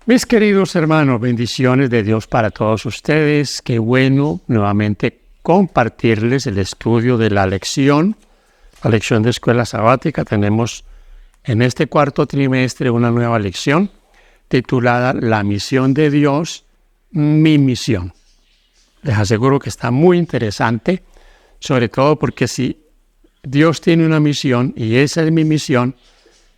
Mis queridos hermanos, bendiciones de Dios para todos ustedes. Qué bueno nuevamente compartirles el estudio de la lección de escuela sabática. Tenemos en este cuarto trimestre una nueva lección titulada La misión de Dios, mi misión. Les aseguro que está muy interesante, sobre todo porque si Dios tiene una misión y esa es mi misión,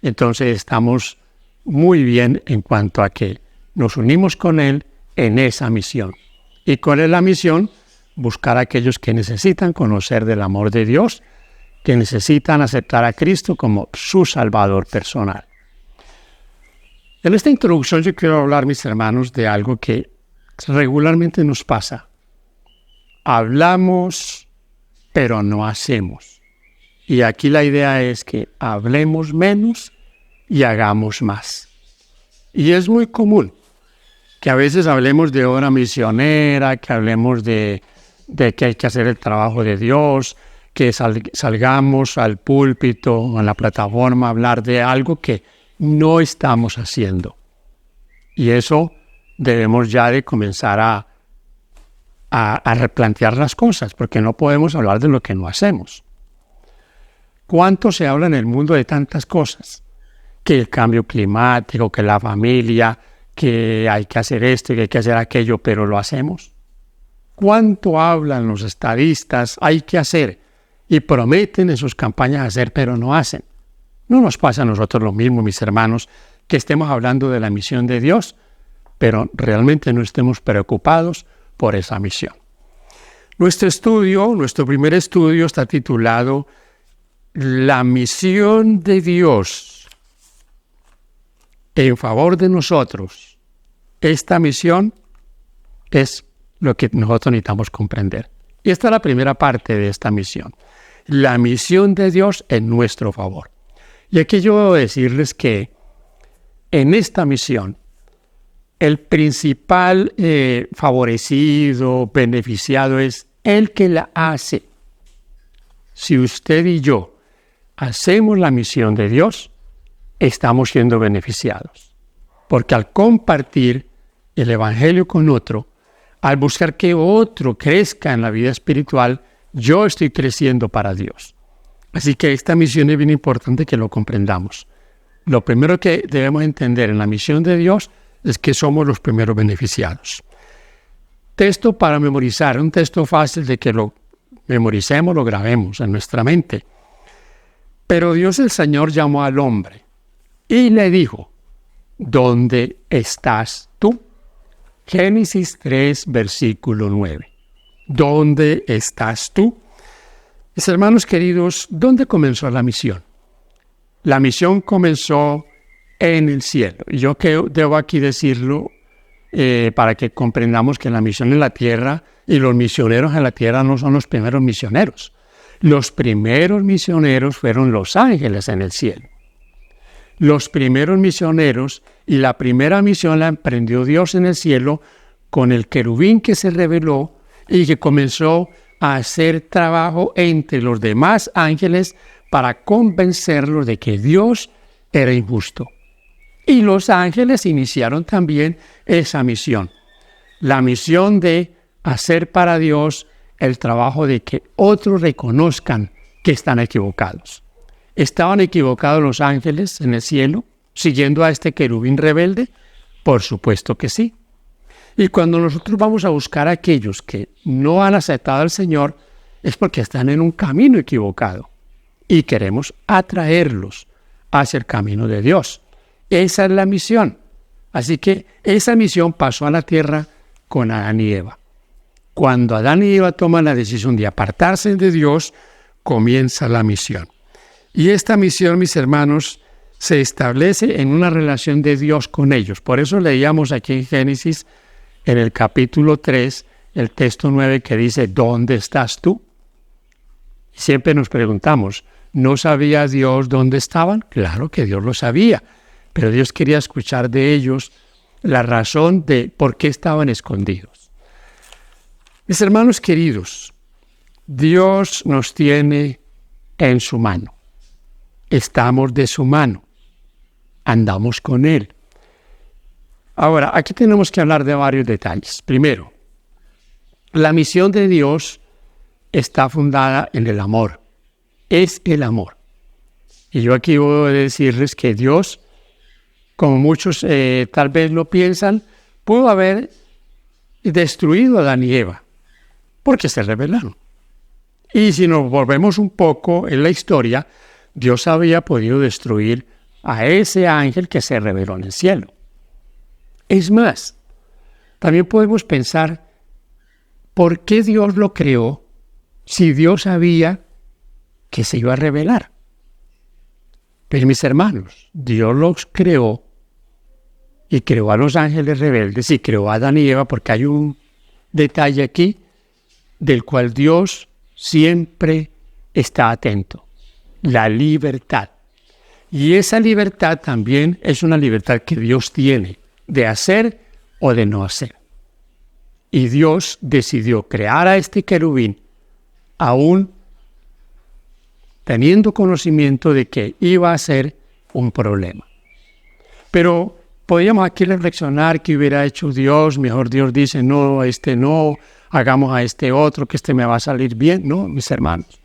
entonces estamos muy bien en cuanto a que nos unimos con Él en esa misión. ¿Y cuál es la misión? Buscar a aquellos que necesitan conocer del amor de Dios, que necesitan aceptar a Cristo como su Salvador personal. En esta introducción yo quiero hablar, mis hermanos, de algo que regularmente nos pasa. Hablamos, pero no hacemos. Y aquí la idea es que hablemos menos y hagamos más. Y es muy común que a veces hablemos de obra misionera, que hablemos de que hay que hacer el trabajo de Dios, que salgamos al púlpito o a la plataforma a hablar de algo que no estamos haciendo. Y eso debemos ya de comenzar a replantear las cosas, porque no podemos hablar de lo que no hacemos. ¿Cuánto se habla en el mundo de tantas cosas? Que el cambio climático, que la familia, que hay que hacer esto, que hay que hacer aquello, pero ¿lo hacemos? ¿Cuánto hablan los estadistas? Hay que hacer y prometen en sus campañas hacer, pero no hacen. No nos pasa a nosotros lo mismo, mis hermanos, que estemos hablando de la misión de Dios, pero realmente no estemos preocupados por esa misión. Nuestro primer estudio está titulado La misión de Dios en favor de nosotros. Esta misión es lo que nosotros necesitamos comprender. Y esta es la primera parte de esta misión. La misión de Dios en nuestro favor. Y aquí yo debo decirles que en esta misión, el principal favorecido, beneficiado es el que la hace. Si usted y yo hacemos la misión de Dios, estamos siendo beneficiados. Porque al compartir el Evangelio con otro, al buscar que otro crezca en la vida espiritual, yo estoy creciendo para Dios. Así que esta misión es bien importante que lo comprendamos. Lo primero que debemos entender en la misión de Dios es que somos los primeros beneficiados. Texto para memorizar, un texto fácil de que lo memoricemos, lo grabemos en nuestra mente. Pero Dios el Señor llamó al hombre y le dijo, ¿dónde estás tú? Génesis 3, versículo 9. ¿Dónde estás tú? Mis hermanos queridos, ¿dónde comenzó la misión? La misión comenzó en el cielo. Y yo debo aquí decirlo para que comprendamos que la misión en la tierra y los misioneros en la tierra no son los primeros misioneros. Los primeros misioneros fueron los ángeles en el cielo. Los primeros misioneros y la primera misión la emprendió Dios en el cielo con el querubín que se reveló y que comenzó a hacer trabajo entre los demás ángeles para convencerlos de que Dios era injusto. Y los ángeles iniciaron también esa misión, la misión de hacer para Dios el trabajo de que otros reconozcan que están equivocados. ¿Estaban equivocados los ángeles en el cielo, siguiendo a este querubín rebelde? Por supuesto que sí. Y cuando nosotros vamos a buscar a aquellos que no han aceptado al Señor, es porque están en un camino equivocado y queremos atraerlos hacia el camino de Dios. Esa es la misión. Así que esa misión pasó a la tierra con Adán y Eva. Cuando Adán y Eva toman la decisión de apartarse de Dios, comienza la misión. Y esta misión, mis hermanos, se establece en una relación de Dios con ellos. Por eso leíamos aquí en Génesis, en el capítulo 3, el texto 9 que dice, ¿dónde estás tú? Y siempre nos preguntamos, ¿no sabía Dios dónde estaban? Claro que Dios lo sabía, pero Dios quería escuchar de ellos la razón de por qué estaban escondidos. Mis hermanos queridos, Dios nos tiene en su mano. Estamos de su mano. Andamos con Él. Ahora, aquí tenemos que hablar de varios detalles. Primero, la misión de Dios está fundada en el amor. Es el amor. Y yo aquí voy a decirles que Dios, como muchos tal vez lo piensan, pudo haber destruido a Adán y Eva, porque se rebelaron. Y si nos volvemos un poco en la historia, Dios había podido destruir a ese ángel que se rebeló en el cielo. Es más, también podemos pensar, ¿por qué Dios lo creó si Dios sabía que se iba a rebelar? Pero mis hermanos, Dios los creó y creó a los ángeles rebeldes y creó a Adán y Eva porque hay un detalle aquí del cual Dios siempre está atento: la libertad. Y esa libertad también es una libertad que Dios tiene de hacer o de no hacer. Y Dios decidió crear a este querubín aún teniendo conocimiento de que iba a ser un problema. Pero podríamos aquí reflexionar qué hubiera hecho Dios. Mejor Dios dice, no, no, hagamos a este otro, que me va a salir bien. No, mis hermanos.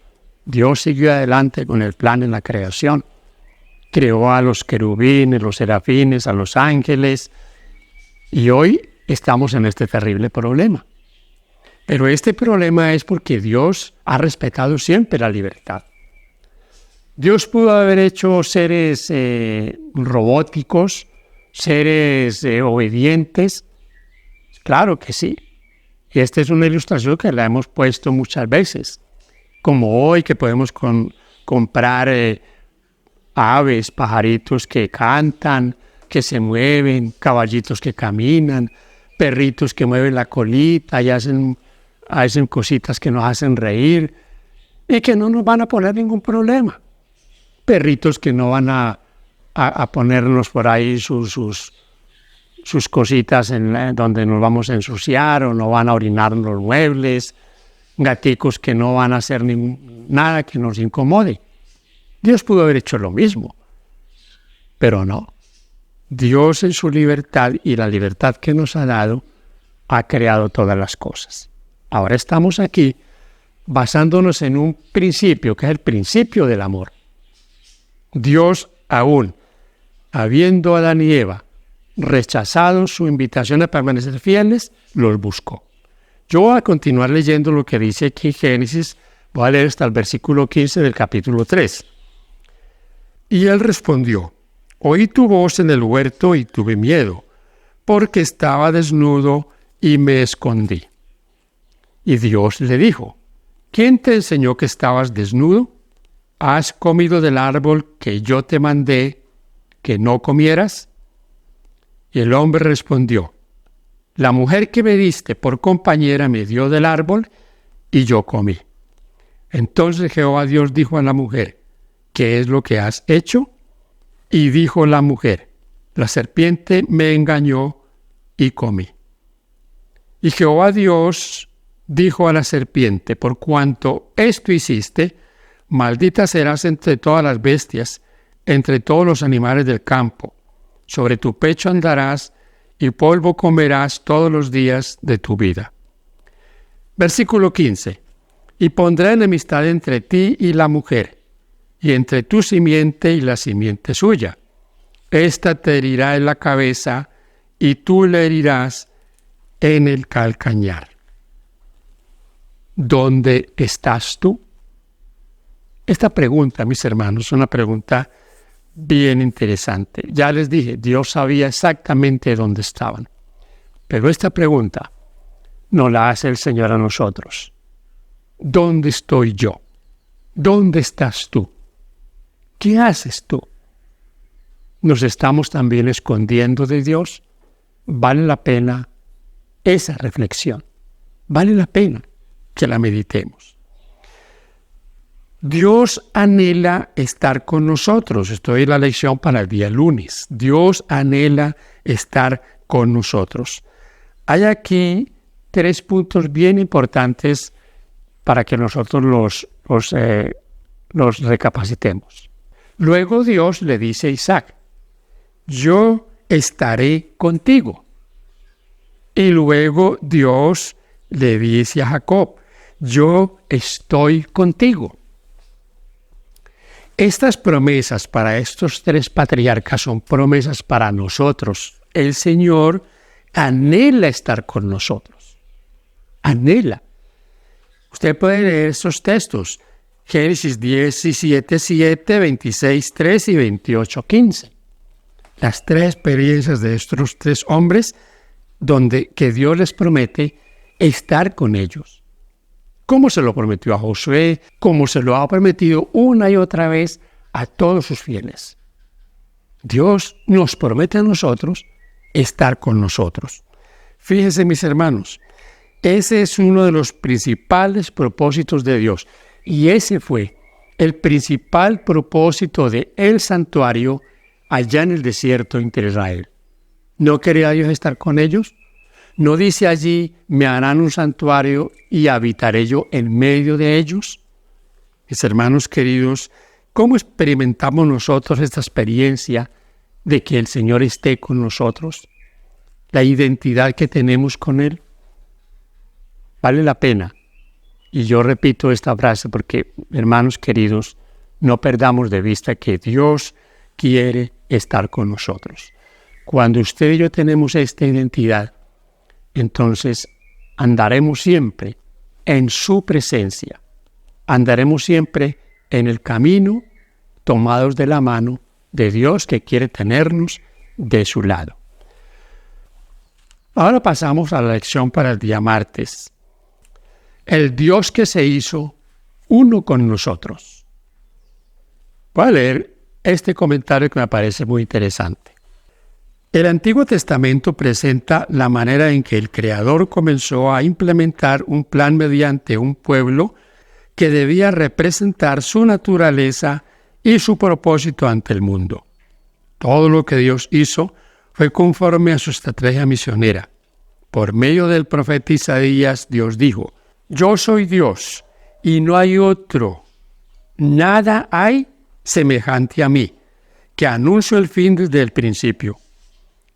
Dios siguió adelante con el plan en la creación. Creó a los querubines, los serafines, a los ángeles. Y hoy estamos en este terrible problema. Pero este problema es porque Dios ha respetado siempre la libertad. Dios pudo haber hecho seres robóticos, seres obedientes. Claro que sí. Y esta es una ilustración que la hemos puesto muchas veces. Como hoy que podemos comprar aves, pajaritos que cantan, que se mueven, caballitos que caminan, perritos que mueven la colita y hacen cositas que nos hacen reír y que no nos van a poner ningún problema. Perritos que no van a ponernos por ahí sus cositas donde nos vamos a ensuciar o no van a orinar los muebles. Gaticos que no van a hacer nada que nos incomode. Dios pudo haber hecho lo mismo, pero no. Dios en su libertad y la libertad que nos ha dado, ha creado todas las cosas. Ahora estamos aquí basándonos en un principio, que es el principio del amor. Dios, aún habiendo Adán y Eva rechazado su invitación a permanecer fieles, los buscó. Yo voy a continuar leyendo lo que dice aquí en Génesis. Voy a leer hasta el versículo 15 del capítulo 3. Y él respondió: oí tu voz en el huerto y tuve miedo, porque estaba desnudo y me escondí. Y Dios le dijo: ¿quién te enseñó que estabas desnudo? ¿Has comido del árbol que yo te mandé que no comieras? Y el hombre respondió: la mujer que me diste por compañera me dio del árbol y yo comí. Entonces Jehová Dios dijo a la mujer: ¿qué es lo que has hecho? Y dijo la mujer: la serpiente me engañó y comí. Y Jehová Dios dijo a la serpiente: por cuanto esto hiciste, maldita serás entre todas las bestias, entre todos los animales del campo. Sobre tu pecho andarás y polvo comerás todos los días de tu vida. Versículo 15. Y pondré enemistad entre ti y la mujer, y entre tu simiente y la simiente suya. Esta te herirá en la cabeza, y tú le herirás en el calcañar. ¿Dónde estás tú? Esta pregunta, mis hermanos, es una pregunta bien interesante. Ya les dije, Dios sabía exactamente dónde estaban. Pero esta pregunta nos la hace el Señor a nosotros. ¿Dónde estoy yo? ¿Dónde estás tú? ¿Qué haces tú? ¿Nos estamos también escondiendo de Dios? Vale la pena esa reflexión. Vale la pena que la meditemos. Dios anhela estar con nosotros. Esto es la lección para el día lunes. Dios anhela estar con nosotros. Hay aquí 3 puntos bien importantes para que nosotros los recapacitemos. Luego Dios le dice a Isaac: yo estaré contigo. Y luego Dios le dice a Jacob, yo estoy contigo. Estas promesas para estos tres patriarcas son promesas para nosotros. El Señor anhela estar con nosotros. Anhela. Usted puede leer estos textos. Génesis 17, 7, 26, 3 y 28, 15. Las tres experiencias de estos tres hombres que Dios les promete estar con ellos. Como se lo prometió a Josué, como se lo ha prometido una y otra vez a todos sus fieles. Dios nos promete a nosotros estar con nosotros. Fíjense, mis hermanos, ese es uno de los principales propósitos de Dios. Y ese fue el principal propósito del santuario allá en el desierto entre Israel. ¿No quería Dios estar con ellos? ¿No dice allí, me harán un santuario y habitaré yo en medio de ellos? Mis hermanos queridos, ¿cómo experimentamos nosotros esta experiencia de que el Señor esté con nosotros? La identidad que tenemos con Él. Vale la pena. Y yo repito esta frase porque, hermanos queridos, no perdamos de vista que Dios quiere estar con nosotros. Cuando usted y yo tenemos esta identidad, entonces andaremos siempre en su presencia. Andaremos siempre en el camino, tomados de la mano de Dios que quiere tenernos de su lado. Ahora pasamos a la lección para el día martes. El Dios que se hizo uno con nosotros. Voy a leer este comentario que me parece muy interesante. El Antiguo Testamento presenta la manera en que el Creador comenzó a implementar un plan mediante un pueblo que debía representar su naturaleza y su propósito ante el mundo. Todo lo que Dios hizo fue conforme a su estrategia misionera. Por medio del profeta Isaías, Dios dijo, yo soy Dios y no hay otro. Nada hay semejante a mí, que anuncio el fin desde el principio.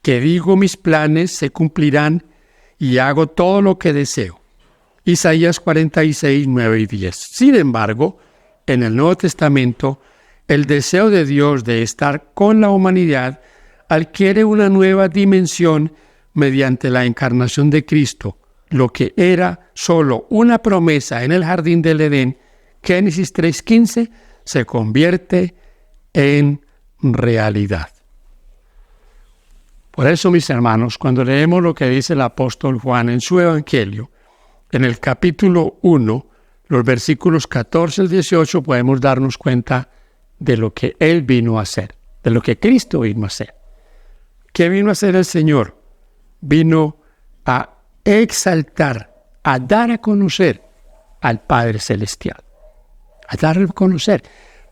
Que digo mis planes se cumplirán y hago todo lo que deseo. Isaías 46, 9 y 10. Sin embargo, en el Nuevo Testamento, el deseo de Dios de estar con la humanidad adquiere una nueva dimensión mediante la encarnación de Cristo. Lo que era solo una promesa en el jardín del Edén, Génesis 3:15, se convierte en realidad. Por eso, mis hermanos, cuando leemos lo que dice el apóstol Juan en su Evangelio, en el capítulo 1, los versículos 14 al 18, podemos darnos cuenta de lo que Él vino a hacer, de lo que Cristo vino a hacer. ¿Qué vino a hacer el Señor? Vino a exaltar, a dar a conocer al Padre Celestial. A dar a conocer.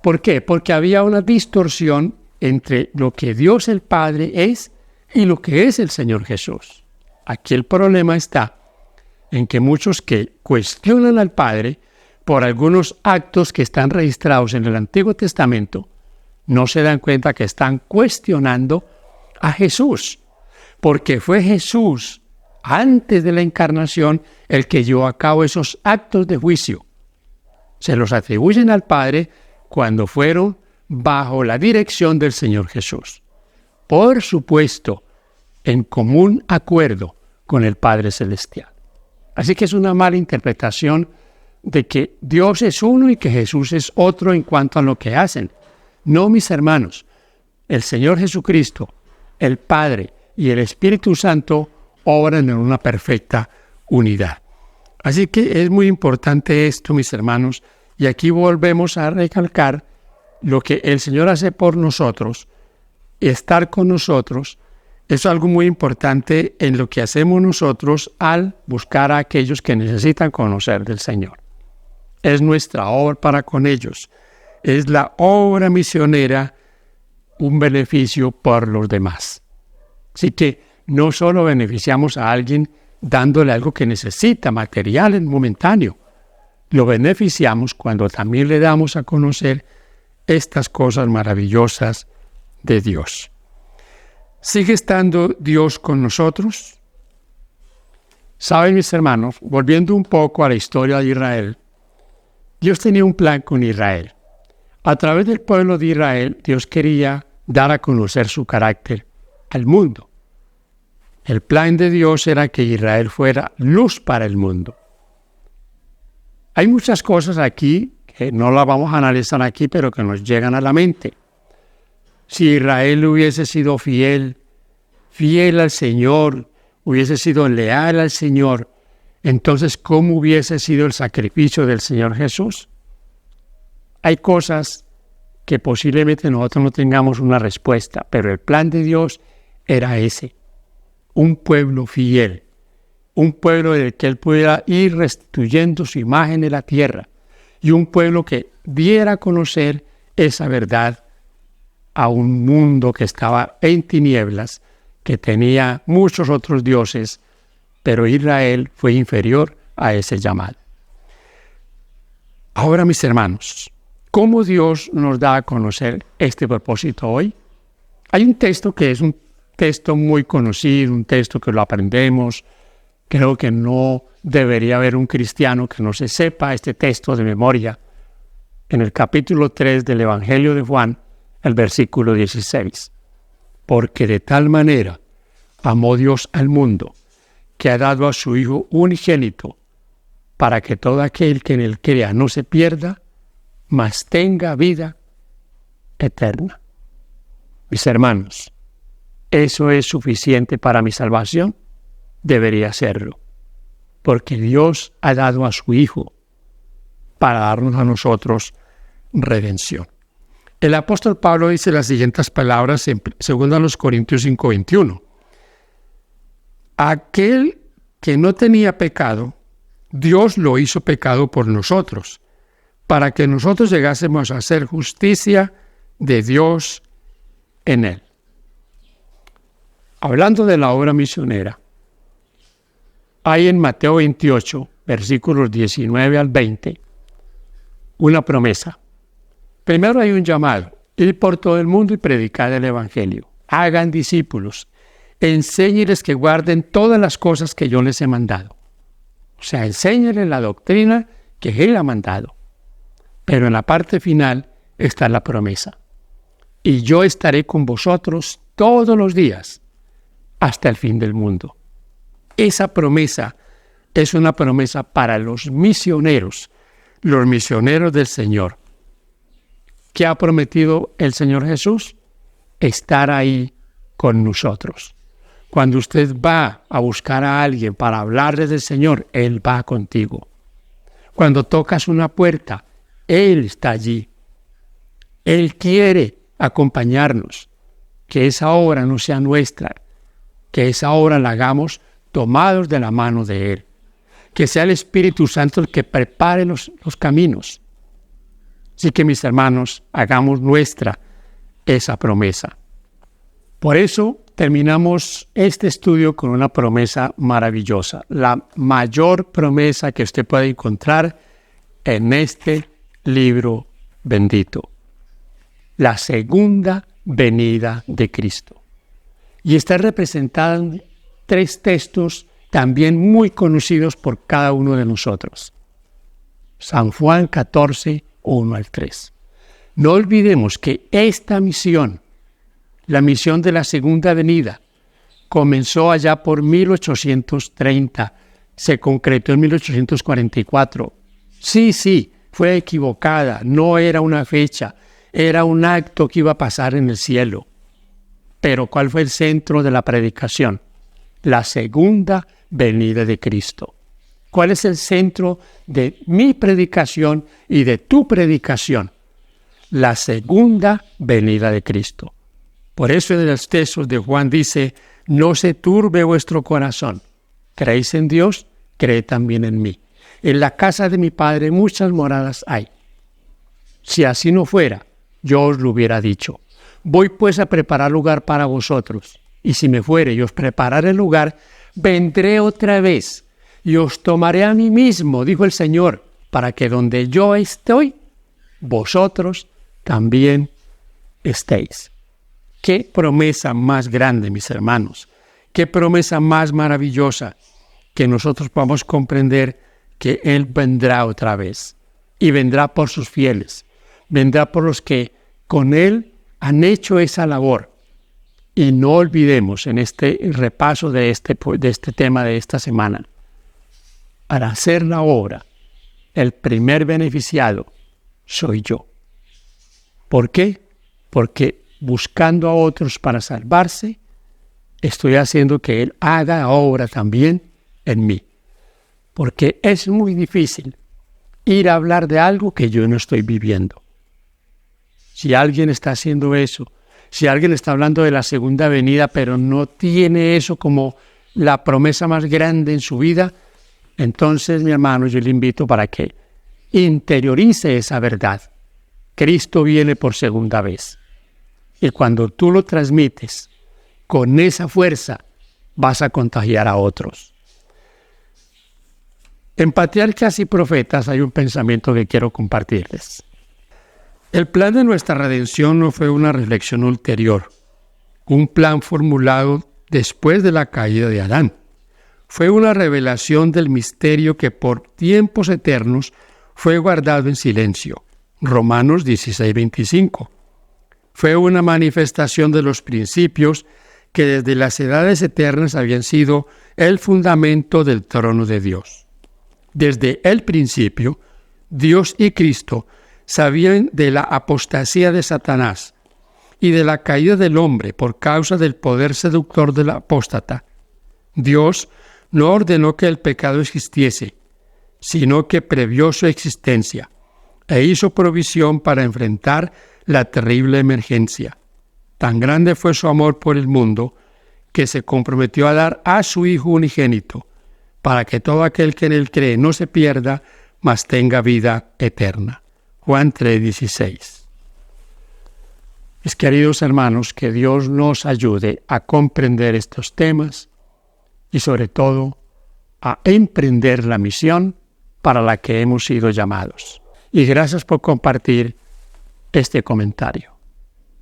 ¿Por qué? Porque había una distorsión entre lo que Dios el Padre es y lo que es el Señor Jesús. Aquí el problema está en que muchos que cuestionan al Padre por algunos actos que están registrados en el Antiguo Testamento, no se dan cuenta que están cuestionando a Jesús, porque fue Jesús, antes de la encarnación, el que llevó a cabo esos actos de juicio. Se los atribuyen al Padre cuando fueron bajo la dirección del Señor Jesús. Por supuesto, en común acuerdo con el Padre Celestial. Así que es una mala interpretación de que Dios es uno y que Jesús es otro en cuanto a lo que hacen. No, mis hermanos, el Señor Jesucristo, el Padre y el Espíritu Santo obran en una perfecta unidad. Así que es muy importante esto, mis hermanos, y aquí volvemos a recalcar lo que el Señor hace por nosotros. Estar con nosotros es algo muy importante en lo que hacemos nosotros al buscar a aquellos que necesitan conocer del Señor. Es nuestra obra para con ellos. Es la obra misionera, un beneficio por los demás. Así que no solo beneficiamos a alguien dándole algo que necesita, material momentáneo. Lo beneficiamos cuando también le damos a conocer estas cosas maravillosas de Dios. ¿Sigue estando Dios con nosotros? Saben, mis hermanos, volviendo un poco a la historia de Israel, Dios tenía un plan con Israel. A través del pueblo de Israel, Dios quería dar a conocer su carácter al mundo. El plan de Dios era que Israel fuera luz para el mundo. Hay muchas cosas aquí que no las vamos a analizar aquí, pero que nos llegan a la mente. Si Israel hubiese sido fiel al Señor, hubiese sido leal al Señor, entonces, ¿cómo hubiese sido el sacrificio del Señor Jesús? Hay cosas que posiblemente nosotros no tengamos una respuesta, pero el plan de Dios era ese. Un pueblo fiel, un pueblo del que Él pudiera ir restituyendo su imagen en la tierra, y un pueblo que diera a conocer esa verdad a un mundo que estaba en tinieblas, que tenía muchos otros dioses, pero Israel fue inferior a ese llamado. Ahora, mis hermanos, ¿cómo Dios nos da a conocer este propósito hoy? Hay un texto que es un texto muy conocido, un texto que lo aprendemos. Creo que no debería haber un cristiano que no se sepa este texto de memoria. En el capítulo 3 del Evangelio de Juan, el versículo 16. Porque de tal manera amó Dios al mundo, que ha dado a su Hijo unigénito, para que todo aquel que en él crea no se pierda, mas tenga vida eterna. Mis hermanos, ¿eso es suficiente para mi salvación? Debería serlo, porque Dios ha dado a su Hijo para darnos a nosotros redención. El apóstol Pablo dice las siguientes palabras en 2 Corintios 5:21. Aquel que no tenía pecado, Dios lo hizo pecado por nosotros, para que nosotros llegásemos a hacer justicia de Dios en él. Hablando de la obra misionera, hay en Mateo 28, versículos 19 al 20, una promesa. Primero hay un llamado: ir por todo el mundo y predicar el Evangelio. Hagan discípulos, enséñeles que guarden todas las cosas que yo les he mandado. O sea, enséñeles la doctrina que Él ha mandado. Pero en la parte final está la promesa: y yo estaré con vosotros todos los días hasta el fin del mundo. Esa promesa es una promesa para los misioneros del Señor. ¿Qué ha prometido el Señor Jesús? Estar ahí con nosotros. Cuando usted va a buscar a alguien para hablarle del Señor, Él va contigo. Cuando tocas una puerta, Él está allí. Él quiere acompañarnos. Que esa obra no sea nuestra, que esa obra la hagamos tomados de la mano de Él. Que sea el Espíritu Santo el que prepare los caminos. Así que, mis hermanos, hagamos nuestra esa promesa. Por eso terminamos este estudio con una promesa maravillosa, la mayor promesa que usted puede encontrar en este libro bendito: la segunda venida de Cristo. Y está representada en 3 textos también muy conocidos por cada uno de nosotros. San Juan 14, 1 al 3. No olvidemos que esta misión, la misión de la segunda venida, comenzó allá por 1830, se concretó en 1844. Sí, fue equivocada, no era una fecha, era un acto que iba a pasar en el cielo. Pero ¿cuál fue el centro de la predicación? La segunda venida de Cristo. ¿Cuál es el centro de mi predicación y de tu predicación? La segunda venida de Cristo. Por eso en los textos de Juan dice: no se turbe vuestro corazón. ¿Creéis en Dios? Creed también en mí. En la casa de mi Padre muchas moradas hay. Si así no fuera, yo os lo hubiera dicho. Voy pues a preparar lugar para vosotros. Y si me fuere y os prepararé el lugar, vendré otra vez y os tomaré a mí mismo, dijo el Señor, para que donde yo estoy, vosotros también estéis. ¡Qué promesa más grande, mis hermanos! ¡Qué promesa más maravillosa! que nosotros podamos comprender que Él vendrá otra vez y vendrá por sus fieles, vendrá por los que con Él han hecho esa labor. Y no olvidemos en este repaso de este tema de esta semana, para hacer la obra, el primer beneficiado soy yo. ¿Por qué? Porque buscando a otros para salvarse, estoy haciendo que Él haga la obra también en mí. Porque es muy difícil ir a hablar de algo que yo no estoy viviendo. Si alguien está haciendo eso, si alguien está hablando de la segunda venida, pero no tiene eso como la promesa más grande en su vida, entonces, mi hermano, yo le invito para que interiorice esa verdad. Cristo viene por segunda vez. Y cuando tú lo transmites con esa fuerza, vas a contagiar a otros. En Patriarcas y Profetas hay un pensamiento que quiero compartirles. El plan de nuestra redención no fue una reflexión ulterior, un plan formulado después de la caída de Adán. Fue una revelación del misterio que por tiempos eternos fue guardado en silencio. Romanos 16:25. Fue una manifestación de los principios que desde las edades eternas habían sido el fundamento del trono de Dios. Desde el principio, Dios y Cristo sabían de la apostasía de Satanás y de la caída del hombre por causa del poder seductor del apóstata. Dios no ordenó que el pecado existiese, sino que previó su existencia e hizo provisión para enfrentar la terrible emergencia. Tan grande fue su amor por el mundo que se comprometió a dar a su Hijo unigénito para que todo aquel que en él cree no se pierda, mas tenga vida eterna. Juan 3:16. Mis queridos hermanos, que Dios nos ayude a comprender estos temas y sobre todo a emprender la misión para la que hemos sido llamados. Y gracias por compartir este comentario.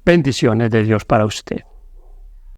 Bendiciones de Dios para usted.